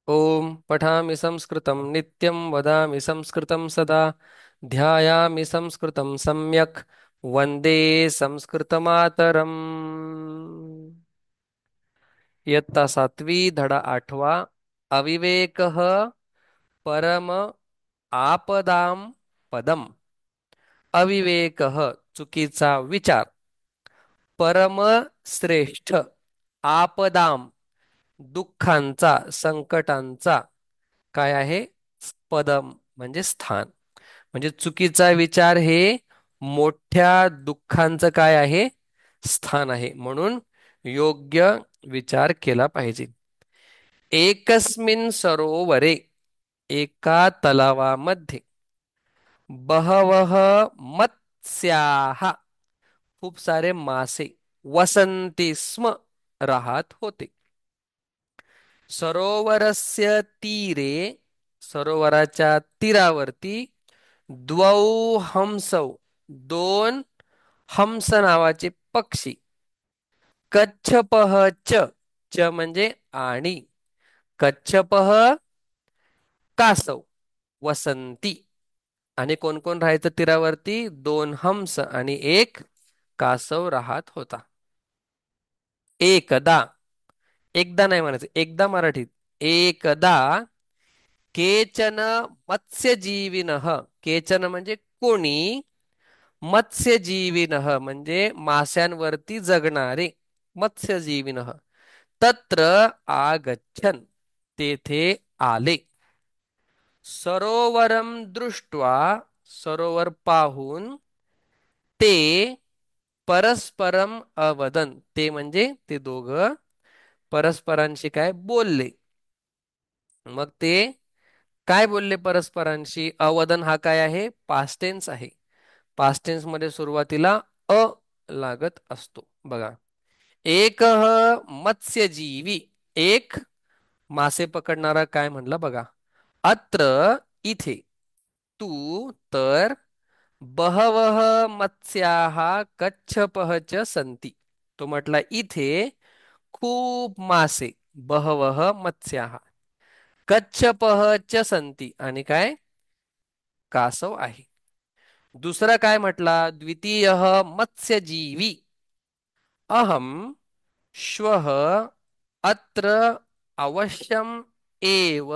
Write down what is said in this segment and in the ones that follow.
ओम पठामि संस्कृतं नित्यं वदामि संस्कृतं सदा ध्यायामि संस्कृतं सम्यक् वन्दे संस्कृतमातरम्। इयत्ता सातवी धडा आठवा अविवेकः परम आपदां पदम. अविवेकः चुकीचा विचार, परम श्रेष्ठ, आपदाम दुःखांचा संकटांचा काय आहे, पदम म्हणजे स्थान. म्हणजे चुकीचा विचार हे मोठ्या दुःखांचं काय आहे, स्थान आहे. म्हणून योग्य विचार केला पाहिजे. एकस्मिन सरोवरे, एका तलावामध्ये, बहवः मत्स्याः खूप सारे मासे, वसंती स्म राहत होते. सरोवरस्य तीरे, सरोवराच्या तीरावरती, द्वौ हंसौ दोन हंस नावाचे पक्षी, कच्छपः च, च म्हणजे आणि, कच्छपः, कासव, वसंती. आणि कोण कोण राहायचं तीरावरती, दोन हंस आणि एक कासव राहत होता. एकदा, एकदा नाही म्हणायचं, एकदा मराठीत, एकदा केचन मत्स्यजीविनः, केचन म्हणजे कोणी, मत्स्यजीविनः म्हणजे माशांवरती जगणारे, मत्स्यजीविनः तत्र आगच्छन् तेथे आले. सरोवरम दृष्ट्वा, सरोवर पाहून, ते परस्परम अवदन, ते म्हणजे ते दोघं परस्परांशी काय बोलले. मग ते काय बोलले परस्परांशी, अवदन हा काय आहे, पास्ट टेन्स आहे. पास्ट टेन्स मध्ये सुरुवातीला अ लागत असतो बघा. एक मत्स्यजीवी, एक मासे पकडणारा काय म्हणला बघा. अत्र, इथे, तू तर, बहवः मत्स्याः कच्छपः च सन्ति, तो म्हटला इथे खूप मासे, बहवः मत्स्याः, कच्छपः च सन्ति आणि काय, कासव आहे. दुसरा काय म्हटला, द्वितीय मत्स्यजीवी, अहम श्वः अत्र अवश्यम एव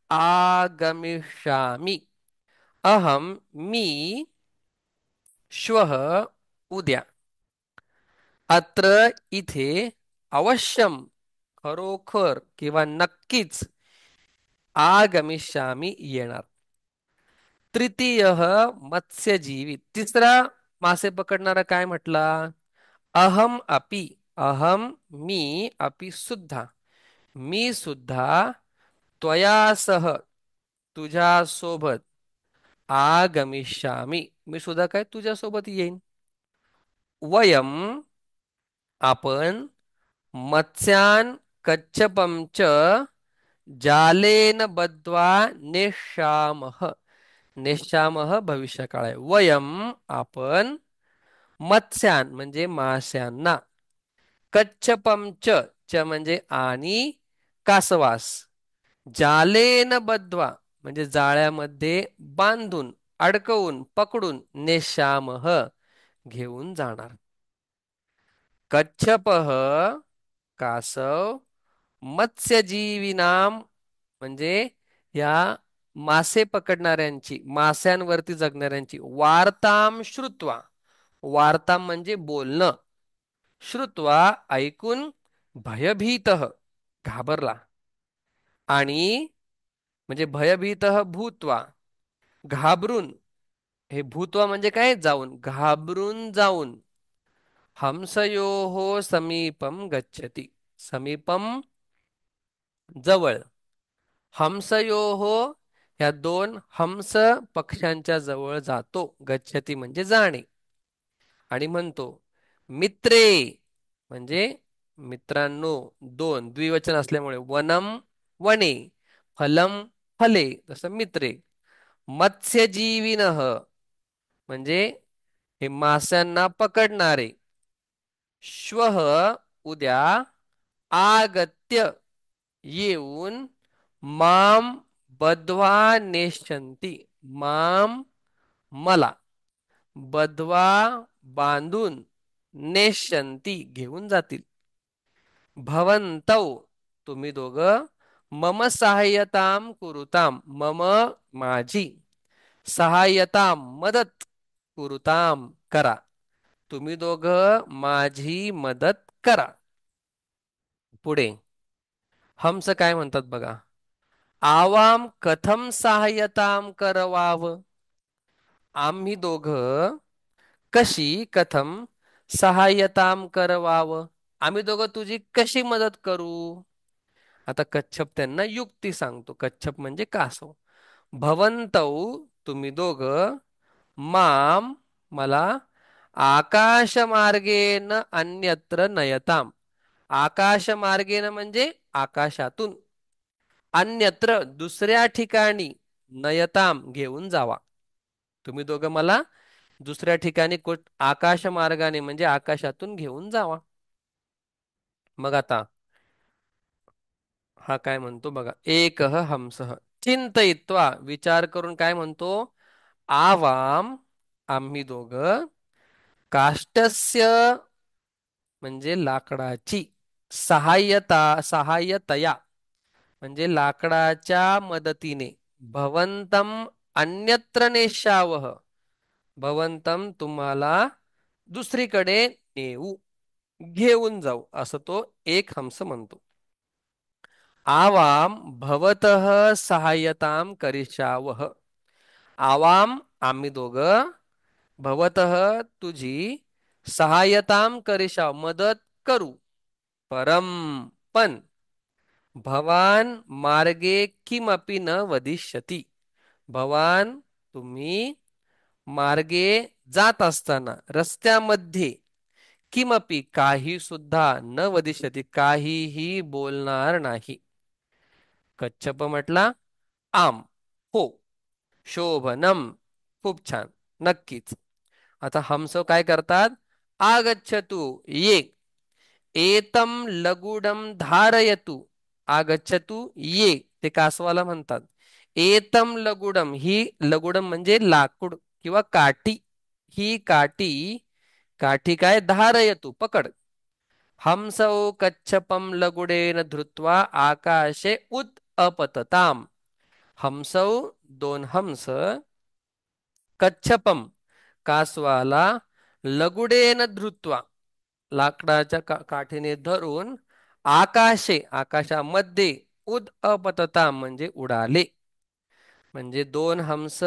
आगमिष्यामि. अहम मी, श्वः उद्या, अत्र इथे, अवश्यम खरोखर किंवा नक्कीच, आगमिष्यामि येणार. तृतीय मत्स्यजीवी, तिसरा मासे पकडणारा काय म्हटला, अहम अपि, अहम मी, अपि सुद्धा, मी सुद्धा, त्वया सह तुझ्या सोबत, आगमिष्यामि मी सुद्धा काय तुझ्या सोबत येईन. वयम आपण, मत्स्यान कच्छपम च जालेन बद्ध्वा नेष्यामः, नेष्यामः भविष्यकाळ आहे. वयम आपण, मत्स्यान म्हणजे माश्यांना, कच्छपम च, च म्हणजे आणि, कासवास, जालेन बद्ध्वा म्हणजे जाळ्यामध्ये बांधून, अडकवून, पकडून, नेष्यामः घेऊन जाणार. कच्छपः कासव, मत्स्यजीविनाम म्हणजे या मासे पकडणाऱ्यांची, मास्यांवरती जगणाऱ्यांची, वार्ताम श्रुत्वा, वार्ताम म्हणजे बोलणं, श्रुत्वा ऐकून, भयभीतः घाबरला, आणि म्हणजे भयभीतः भूत्वा घाबरून, हे भूत्वा म्हणजे काय, जाऊन, घाबरून जाऊन, हंसयोः समीपम गच्छति, समीपम जवळ, हंसयोः ह्या दोन हंस पक्ष्यांच्या जवळ जातो, गच्छती म्हणजे जाणे, आणि म्हणतो, मित्रे म्हणजे मित्रांनो, दोन द्विवचन असल्यामुळे, वनम वने, फलम फले, जसं मित्रे, मत्स्यजीविनः म्हणजे हे माशांना पकडणारे, श्वः उद्या, आगत्य येऊन, माम बध्वा नेष्यन्ति. माम मला, बध्वा बांधून, नेष्यन्ति घेऊन जातील. भवन्तौ तुम्ही दोघं, मम सहाय्यताम कुरुताम, मम माझी, सहाय्यताम मदत, कुरुताम करा, तुम्ही दोघं माझी मदत करा. पुढे हंस काय म्हणतात बघा. आवाम कथम सहाय्यताम करवाव. आम्ही दोघं कशी, कथम, सहाय्यताम करवाव, आम्ही दोघं तुझी कशी मदत करू. आता कच्छप त्यांना युक्ती सांगतो. कच्छप म्हणजे कासव. भवंतौ तुम्ही दोघं, माम मला, आकाशमार्गेन अन्यत्र नयताम. आकाशमार्गेन म्हणजे आकाशातून, अन्यत्र दुसऱ्या ठिकाणी, नयताम घेऊन जावा. तुम्ही दोघं मला दुसऱ्या ठिकाणी आकाशमार्गाने म्हणजे आकाशातून घेऊन जावा. मग आता हा काय म्हणतो बघा. एकः हंसः चिंतयित्वा विचार करून काय म्हणतो. आवाम आम्ही दोघं, काष्टस्य म्हणजे लाकडाची, सहाय्यतया म्हणजे लाकडाच्या मदतीने, भवंतम अन्यत्र नेष्यावह, भवंतम तुम्हाला दुसरीकडे नेऊ, घेऊन जाऊ, असं तो एक हंस म्हणतो. आवाम भवतः सहाय्यताम करिष्यावह. आवाम आम्ही दोघं, भवतः तुझी, सहाय्यताम करिष्याव मदत करू. परम पण, भवान मार्गे किमपि न वदिष्यती. भवान तुम्ही, मार्गे जात असताना रस्त्यामध्ये, किमपि काही सुद्धा, न वदिष्यती काहीही बोलणार नाही. कच्छप म्हटला आम, हो, शोभनम खूप छान, नक्कीच. आता हंस काय करतात. आगच्छतु ये, एतम लगुडम धारयतु. आगच्छतु ये, ते कासवाला म्हणतात. एतम लगुडम, ही लगुडम म्हणजे लाकूड किंवा काठी, ही काठी, काठी काय, धारयतु पकड. हंसौ कच्छपम लगुडेन धृत्वा आकाशे उत अपतताम. हंसौ दोन हंस, कच्छपम कासवाला, लगुडेन धृत्वा लाकडाच्या काठीने धरून, आकाशे आकाशामध्ये, उद अपतता म्हणजे उडाले. म्हणजे दोन हंस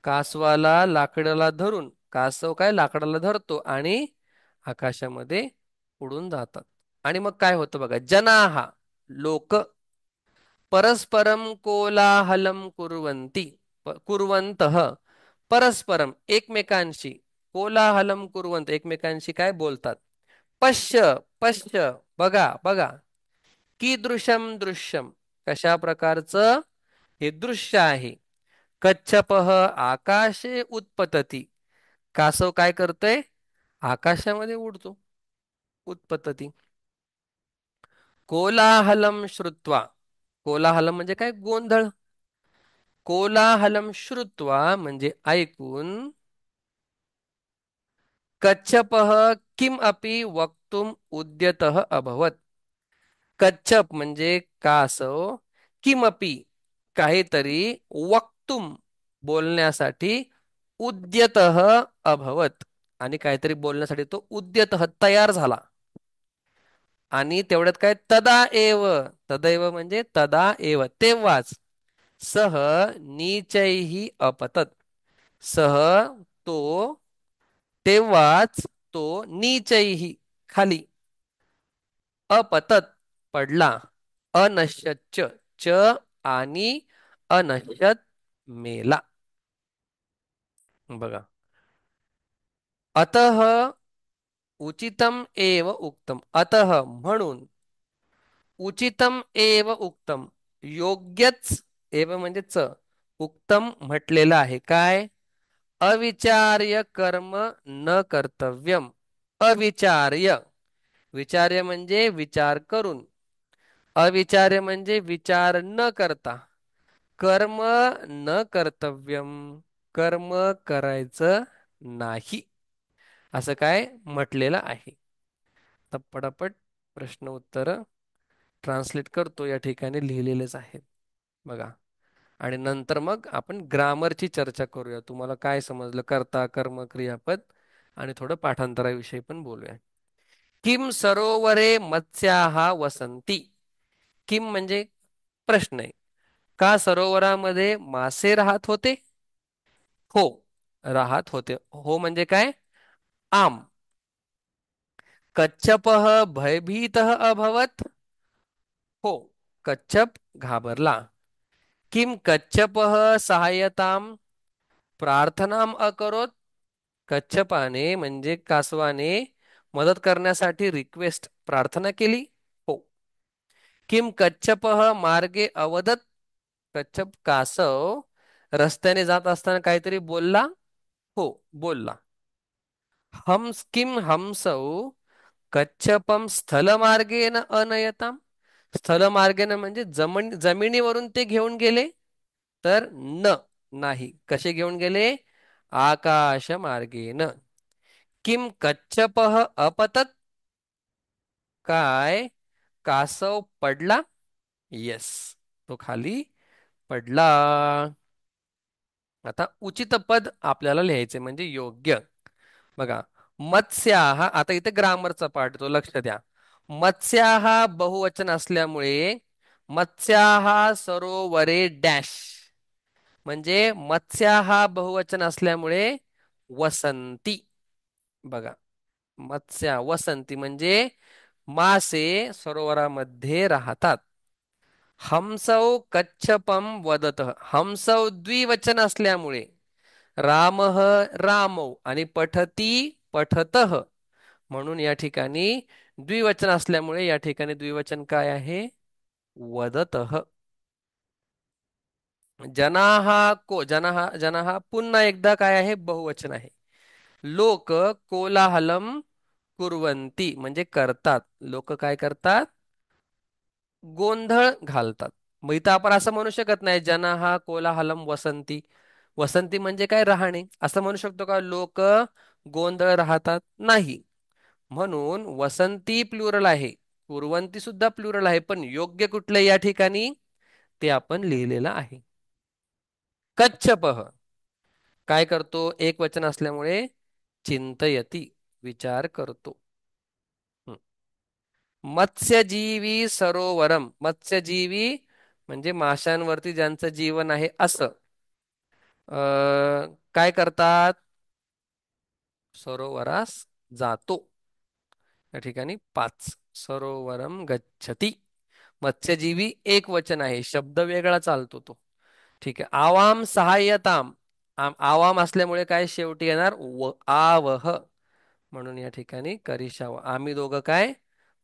कासवाला लाकडाला धरून, कासव काय लाकडाला धरतो आणि आकाशामध्ये उडून जातात. आणि मग काय होतं बघा. जनाहा लोक, परस्परम कोलाहलम कुर्वन्ति, कुर्वन्तः परस्परम एकमेकांशी, कोलाहलम कुर्वंत एकमेकांशी काय बोलतात. पश्य पश्य बघा बघा, कीदृशम दृश्यम कशा प्रकारचं हे दृश्य आहे. कच्छपः आकाशे उत्पतती, कासव काय करतोय, आकाशामध्ये उडतो, उत्पतती. कोलाहलम श्रुत्वा, कोलाहलम म्हणजे काय, गोंधळ. कोलाहलम श्रुत्वा म्हणजे ऐकून, कच्छपः किम अपि वक्तुम उद्यतः अभवत. कच्छप म्हणजे कासव, किमपि काहीतरी, वक्तुम बोलण्यासाठी, उद्यतः अभवत आणि काहीतरी बोलण्यासाठी तो उद्यतः तयार झाला. आणि तेवढ्यात काय, तदा एव, तदैव म्हणजे तदा एव तेव्हाच, सह नीचैहि अपतत, सह तो, तेव्हाच तो, नीचैहि खाली, अपतत पडला, अनश्यच्च च आणि अनश्यत मेला. बघा. अतः उचितम एव उक्तम, अतः म्हणून, उचितम एव उक्तम योग्यच, एव म्हणजे च, उक्तम म्हटलेलं आहे काय, अविचार्य कर्म न कर्तव्यम. अविचार्य, विचार्य म्हणजे विचार करून, अविचार्य म्हणजे विचार न करता. कर्म न कर्तव्यम, कर्म करायचं नाही, असं काय म्हटलेलं आहे. तर पटापट प्रश्न उत्तर ट्रान्सलेट करतो, या ठिकाणी लिहिलेलेच आहेत बघा. आणि नंतर मग आपण ग्रामरची चर्चा करूया. तुम्हाला काय समजलं, कर्ता कर्म क्रियापद, आणि थोडं पाठांतराविषयी पण बोलूया. किम सरोवरे मत्स्याहा वसंती. किम म्हणजे प्रश्न आहे. का सरोवरामध्ये मासे राहत होते? हो, राहत होते. हो म्हणजे काय? आम. कच्छपः भयभीतः अभवत. हो, कच्छप घाबरला. किम कच्छपः सहायताम प्रार्थनाम अकरोत. कच्छपाने म्हणजे कासवाने मदत करण्यासाठी रिक्वेस्ट प्रार्थना केली. हो. किम कच्छपः मार्गे अवदत. कच्छप कासव रस्त्याने जात असताना काहीतरी बोलला. हो, बोलला. Hums Kim हंसौ कच्छपम स्थलमार्गेन अनयताम. स्थलमार्गेन म्हणजे जमिनीवरून ते घेऊन गेले. तर न, नाही. कसे घेऊन गेले? आकाश मार्गेन. किम कच्छपः अपतत. काय कासव पडला? येस, तो खाली पडला. आता उचित पद आपल्याला लिहायचे म्हणजे योग्य. बघा, मत्स्याहा, आता इथे ग्रामरचा पार्ट तो लक्ष द्या. मत्स्याहा बहुवचन असल्यामुळे मत्स्याहा सरोवरे डॅश, म्हणजे मत्स्याहा बहुवचन असल्यामुळे वसंती. बघा, मत्स्या वसंती म्हणजे मासे सरोवरामध्ये राहतात. हंसौ कच्छपम वदत. हंसौ द्विवचन असल्यामुळे रामः रामौ आणि पठती पठतः, म्हणून या ठिकाणी द्विवचन असल्यामुळे या ठिकाणी द्विवचन काय आहे? वदतः. जनाहा को जनाहा जनाहा पुन्हा एकदा काय आहे? बहुवचन आहे. लोक कोलाहलम कुर्वंती म्हणजे करतात. लोक काय करतात? गोंधळ घालतात. मग इथं आपण असं म्हणू शकत नाही जनाहा कोलाहलम वसंती. वसंती म्हणजे काय? राहणे. असं म्हणू शकतो का लोक गोंधळ राहतात? नाही. म्हणून वसंती प्लुरल आहे, कुरवंती सुद्धा प्लुरल आहे, पण योग्य कुठलं या ठिकाणी ते आपण लिहिलेलं आहे. कच्छपः काय करतो? एक वचन असल्यामुळे चिंतयती विचार करतो. हं. मत्स्यजीवी सरोवरम. मत्स्यजीवी म्हणजे माशांवरती ज्यांचं जीवन आहे असं. काय करतात? सरोवरास जातो. या ठिकाणी पाच. सरोवरम गच्छती. मत्स्यजीवी एक वचन आहे, शब्द वेगळा चालतो तो. ठीक आहे. आवाम सहाय्यताम. आवाम असल्यामुळे काय शेवटी येणार? आवह. म्हणून या ठिकाणी करिष्याव, आम्ही दोघं काय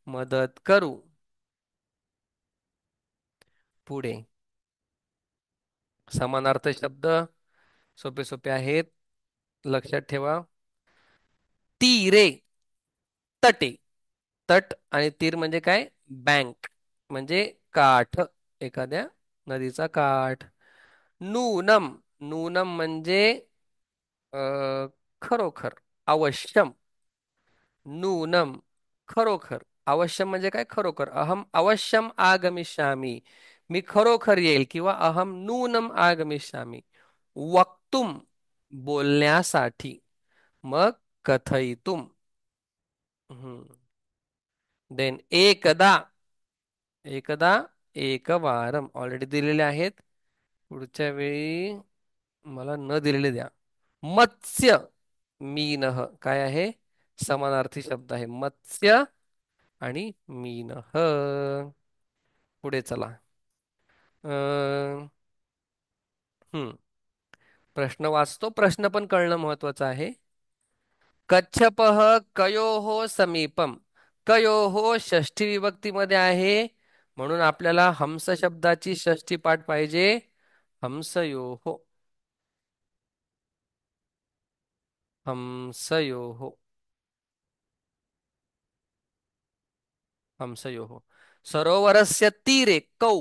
मदत करू. पुढे समानार्थ शब्द सोपे सोपे आहेत, लक्षात ठेवा. तीरे, तटे. तट आणि तीर म्हणजे काय? बँक म्हणजे काठ, एखाद्या नदीचा काठ. नूनम, नूनम म्हणजे खरोखर, अवश्यम. नूनम खरोखर. अवश्यम म्हणजे काय? खरोखर. अहम अवश्यम आगमिष्यामी, मी खरोखर येईल, किंवा अहम नूनम आगमिष्यामी. वक्तुम बोलण्यासाठी. मग कथयितुम. देन एकदा, एकदा एकवारम ऑलरेडी दिलेले आहेत. पुढच्या वेळी मला न दिलेले द्या. मत्स्य मीनह काय आहे? समानार्थी शब्द आहे मत्स्य आणि मीनह. पुढे चला. अ, हम्म प्रश्न वाचतो. प्रश्न पण कळणं महत्वाचं आहे. कच्छपः कयोः समीपम. कयोः षष्ठी विभक्तीमध्ये आहे, म्हणून आपल्याला हंस शब्दाची षष्ठी पाठ पाहिजे. हंसयोः, हंसयोः, हंसयोः. सरोवरस्य तीरे कौ.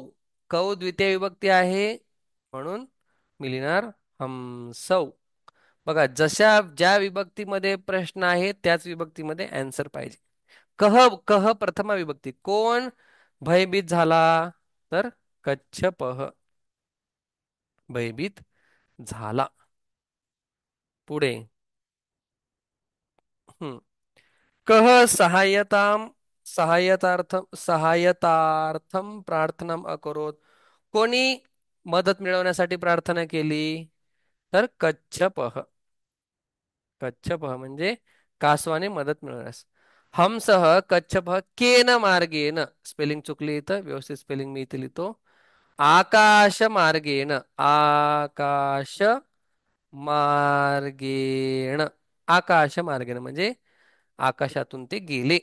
कौ द्वितीय विभक्ती आहे म्हणून मिळणार हमसौ. बघा, जशा ज्या विभक्तीमध्ये प्रश्न आहे त्याच विभक्तीमध्ये अँसर पाहिजे. कह कह प्रथमा विभक्ती. कोण भयभीत झाला? तर कच्छपः भयभीत झाला. पुढे हम्म. कह सहाय्यताम सहायतार्थम प्रार्थना अकरोत. कोणी मदत मिळवण्यासाठी प्रार्थना केली? तर कच्छपः. कच्छपः म्हणजे कासवाने मदत मिळवण्यास. हंसः कच्छपः केन मार्गेन. स्पेलिंग चुकली इथं, व्यवस्थित स्पेलिंग मी इथे लिहितो. आकाश मार्गेण. आकाश मार्गेण. आकाश मार्गेण म्हणजे आकाशातून ते गेले.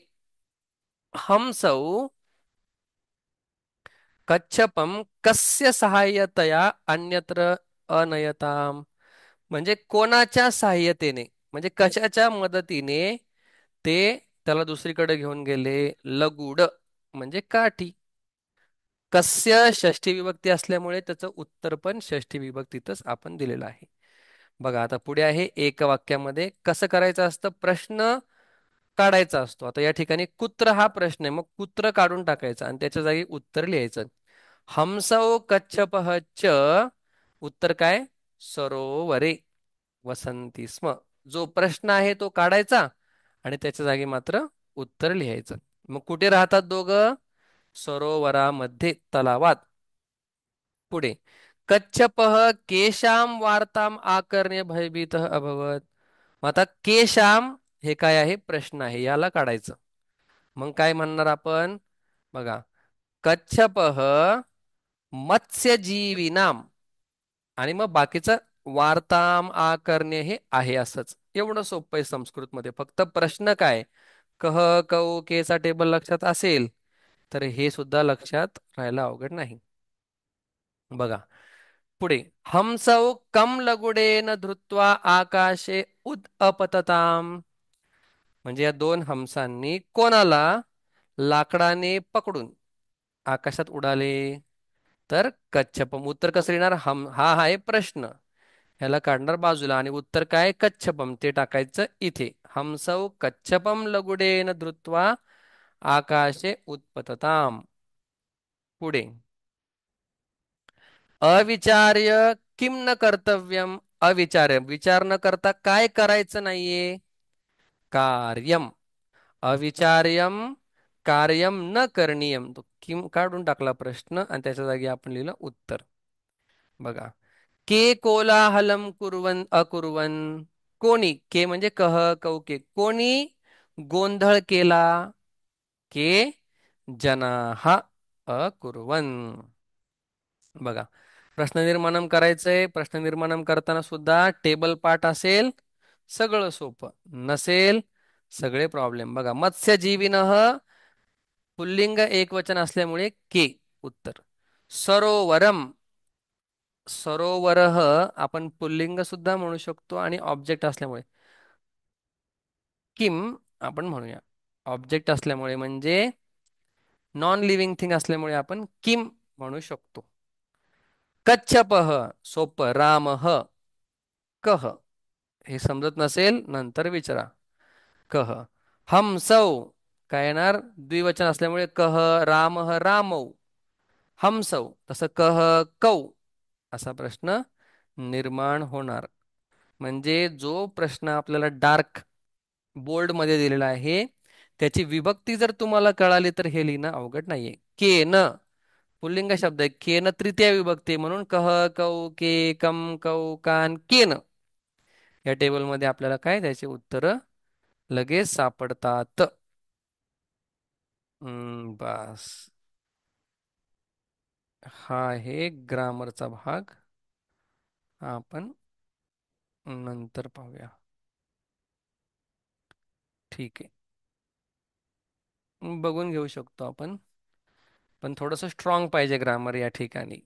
हंसौ कच्छपम कस्य सहाय्यतया अन्यत्र अनयताम. म्हणजे कोणाच्या सहाय्यतेने, म्हणजे कशाच्या मदतीने ते त्याला दुसरीकडे घेऊन गेले. लगुड म्हणजे काठी. कस्य षष्ठी विभक्ती असल्यामुळे त्याचं उत्तर पण षष्ठी विभक्तीतच आपण दिलेलं आहे. बघा आता पुढे आहे एक वाक्यामध्ये कसं करायचं असतं. प्रश्न काढायचा असतो. आता या ठिकाणी कुत्र हा प्रश्न आहे, मग कुत्र काढून टाकायचं आणि त्याच्या जागी उत्तर लिहायचं. हंसौ कच्छपः च. उत्तर काय? सरोवरे वसंती स्म. जो प्रश्न आहे तो काढायचा आणि त्याच्या जागी मात्र उत्तर लिहायचं. मग कुठे राहतात दोघं? सरोवरामध्ये, तलावात. पुढे कच्छपः केशाम वार्ताम आकर्ण्य भयभीतः अभवत. मग आता केशाम हे काय आहे? प्रश्न आहे, याला काढायचं. मग काय म्हणणार आपण? बघा, कच्छपः मत्स्यजीविनाम आणि मग बाकीचं वार्ताम आकर्ण्य हे आहे असंच. एवढं सोपं आहे संस्कृतमध्ये. फक्त प्रश्न काय, कह कौ केचा टेबल लक्षात असेल तर हे सुद्धा लक्षात राहायला अवघड नाही. बघा पुढे, हंसौ कम लगुडेन धृत्वा आकाशे उद अपतताम. म्हणजे या दोन हंसांनी कोणाला लाकडाने पकडून आकाशात उडाले? तर कच्छपम. उत्तर कसं येणार? हा आहे प्रश्न, ह्याला काढणार बाजूला आणि उत्तर काय? कच्छपम ते टाकायचं इथे. हंसौ कच्छपम लगुडेन धृत्वा आकाशे उत्पतताम. पुढे अविचार्य किम न कर्तव्यम. अविचार्य विचार न करता काय करायचं नाहीये? कार्यम. अविचार्यम कार्यम न करणीयम. तो किम काढून टाकला प्रश्न आणि त्याच्या जागी आपण लिहिलं उत्तर. बघा, के कोलाहलम कुर्वन अकुर्वन. कोणी, के म्हणजे कह कौके, कोणी गोंधळ केला? के जनाः अकुर्वन. बघा, प्रश्न निर्माण करायचंय. प्रश्न निर्माण करताना सुद्धा टेबल पाठ असेल सगळं सोपं, नसेल सगळे प्रॉब्लेम. बघा, मत्स्यजीविनः पुल्लिंग एकवचन असल्यामुळे के उत्तर. सरोवरम, सरोवरः आपण पुल्लिंग सुद्धा म्हणू शकतो आणि ऑब्जेक्ट असल्यामुळे किम आपण म्हणूया. ऑब्जेक्ट असल्यामुळे म्हणजे नॉन लिव्हिंग थिंग असल्यामुळे आपण किम म्हणू शकतो. कच्छपः सोपं. रामः कह. हे समजत नसेल नंतर विचारा. कह. हमसौ काय येणार? द्विवचन असल्यामुळे कह रामः रामौ. हमसौ तसं कह कौ असा प्रश्न निर्माण होणार. म्हणजे जो प्रश्न आपल्याला डार्क बोल्ड मध्ये दिलेला आहे त्याची विभक्ती जर तुम्हाला कळाली तर हे लिहिणं अवघड नाहीये. केन पुल्लिंग शब्द आहे, केन तृतीय विभक्ती म्हणून कह कौ के कम कौ कान केन. या टेबलमध्ये आपल्याला काय त्याचे उत्तर लगेच सापडतात. बस. हा आहे ग्रामरचा भाग. हा आपण नंतर पाहूया. ठीक आहे, बघून घेऊ शकतो आपण, पण थोडंसं स्ट्रॉंग पाहिजे ग्रामर या ठिकाणी.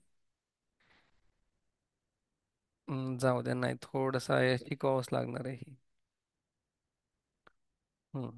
जाऊ द्या, नाही थोडंसं शिकावंच लागणार आहे. हम्म.